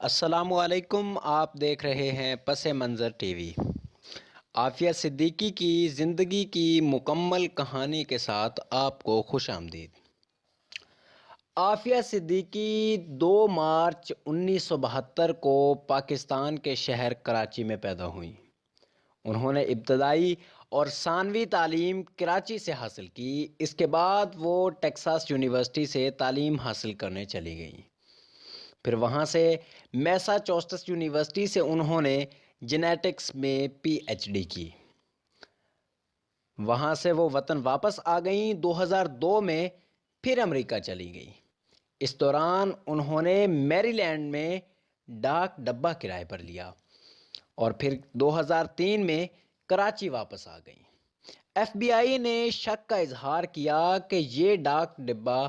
السلام علیکم، آپ دیکھ رہے ہیں پس منظر ٹی وی۔ عافیہ صدیقی کی زندگی کی مکمل کہانی کے ساتھ آپ کو خوش آمدید۔ عافیہ صدیقی 2 مارچ 1972 کو پاکستان کے شہر کراچی میں پیدا ہوئیں۔ انہوں نے ابتدائی اور ثانوی تعلیم کراچی سے حاصل کی۔ اس کے بعد وہ ٹیکساس یونیورسٹی سے تعلیم حاصل کرنے چلی گئیں۔ پھر وہاں سے میساچوسٹس یونیورسٹی سے انہوں نے جینیٹکس میں پی ایچ ڈی کی۔ وہاں سے وہ وطن واپس آ گئیں۔ 2002 میں پھر امریکہ چلی گئیں۔ اس دوران انہوں نے میری لینڈ میں ڈاک ڈبہ کرائے پر لیا اور پھر 2003 میں کراچی واپس آ گئیں۔ ایف بی آئی نے شک کا اظہار کیا کہ یہ ڈاک ڈبہ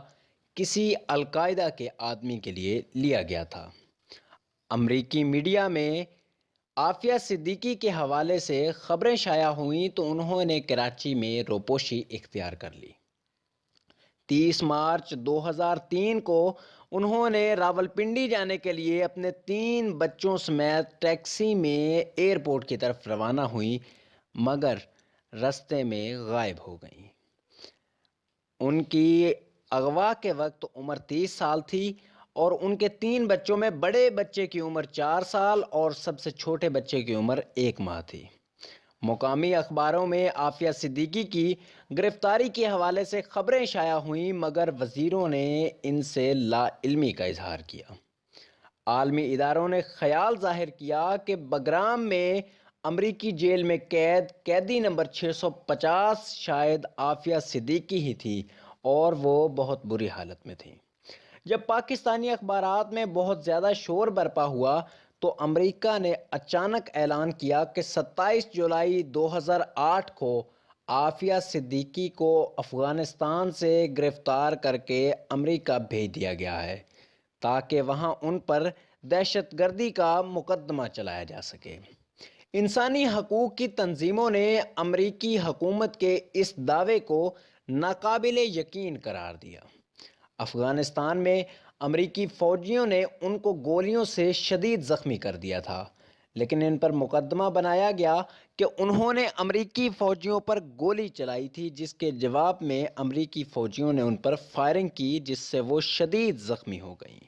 کسی القاعدہ کے آدمی کے لیے لیا گیا تھا۔ امریکی میڈیا میں عافیہ صدیقی کے حوالے سے خبریں شائع ہوئیں تو انہوں نے کراچی میں روپوشی اختیار کر لی۔ 30 مارچ 2003 کو انہوں نے راولپنڈی جانے کے لیے اپنے 3 بچوں سمیت ٹیکسی میں ایئرپورٹ کی طرف روانہ ہوئیں، مگر رستے میں غائب ہو گئیں۔ ان کی اغوا کے وقت عمر 30 سال تھی اور ان کے 3 بچوں میں بڑے بچے کی عمر 4 سال اور سب سے چھوٹے بچے کی عمر 1 ماہ تھی۔ مقامی اخباروں میں عافیہ صدیقی کی گرفتاری کے حوالے سے خبریں شائع ہوئیں، مگر وزیروں نے ان سے لا علمی کا اظہار کیا۔ عالمی اداروں نے خیال ظاہر کیا کہ بگرام میں امریکی جیل میں قیدی نمبر 650 شاید عافیہ صدیقی ہی تھی اور وہ بہت بری حالت میں تھیں۔ جب پاکستانی اخبارات میں بہت زیادہ شور برپا ہوا تو امریکہ نے اچانک اعلان کیا کہ 27 جولائی 2008 کو عافیہ صدیقی کو افغانستان سے گرفتار کر کے امریکہ بھیج دیا گیا ہے تاکہ وہاں ان پر دہشت گردی کا مقدمہ چلایا جا سکے۔ انسانی حقوق کی تنظیموں نے امریکی حکومت کے اس دعوے کو ناقابل یقین قرار دیا۔ افغانستان میں امریکی فوجیوں نے ان کو گولیوں سے شدید زخمی کر دیا تھا، لیکن ان پر مقدمہ بنایا گیا کہ انہوں نے امریکی فوجیوں پر گولی چلائی تھی، جس کے جواب میں امریکی فوجیوں نے ان پر فائرنگ کی جس سے وہ شدید زخمی ہو گئیں۔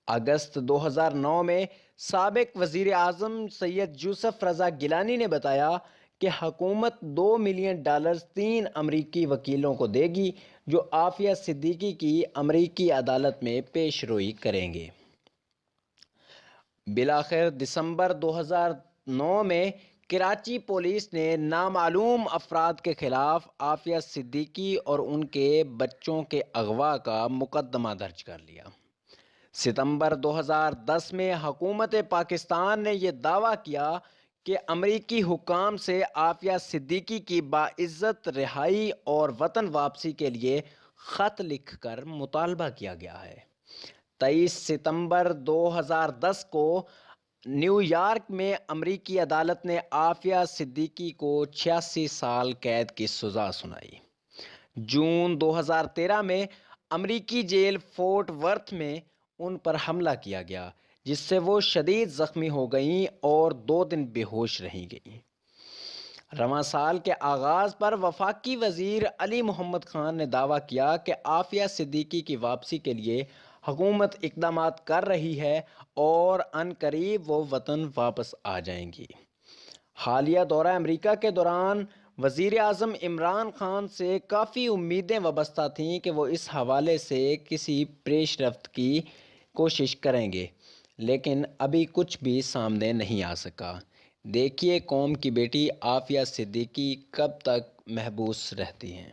اگست 2009 میں سابق وزیر اعظم سید یوسف رضا گیلانی نے بتایا کہ حکومت $2 ملین 3 امریکی وکیلوں کو دے گی جو عافیہ صدیقی کی امریکی عدالت میں پیش روئی کریں گے۔ بالآخر دسمبر 2009 میں کراچی پولیس نے نامعلوم افراد کے خلاف عافیہ صدیقی اور ان کے بچوں کے اغوا کا مقدمہ درج کر لیا۔ ستمبر 2010 میں حکومت پاکستان نے یہ دعویٰ کیا کہ امریکی حکام سے عافیہ صدیقی کی باعزت رہائی اور وطن واپسی کے لیے خط لکھ کر مطالبہ کیا گیا ہے۔ 23 ستمبر 2010 کو نیو یارک میں امریکی عدالت نے عافیہ صدیقی کو 86 سال قید کی سزا سنائی۔ جون 2013 میں امریکی جیل فورٹ ورتھ میں ان پر حملہ کیا گیا جس سے وہ شدید زخمی ہو گئیں اور 2 دن بے ہوش رہ گئیں۔ رواں سال کے آغاز پر وفاقی وزیر علی محمد خان نے دعویٰ کیا کہ عافیہ صدیقی کی واپسی کے لیے حکومت اقدامات کر رہی ہے اور عنقریب وہ وطن واپس آ جائیں گی۔ حالیہ دورہ امریکہ کے دوران وزیر اعظم عمران خان سے کافی امیدیں وابستہ تھیں کہ وہ اس حوالے سے کسی پیش رفت کی کوشش کریں گے، لیکن ابھی کچھ بھی سامنے نہیں آ سکا۔ دیکھیے قوم کی بیٹی عافیہ صدیقی کب تک محبوس رہتی ہیں۔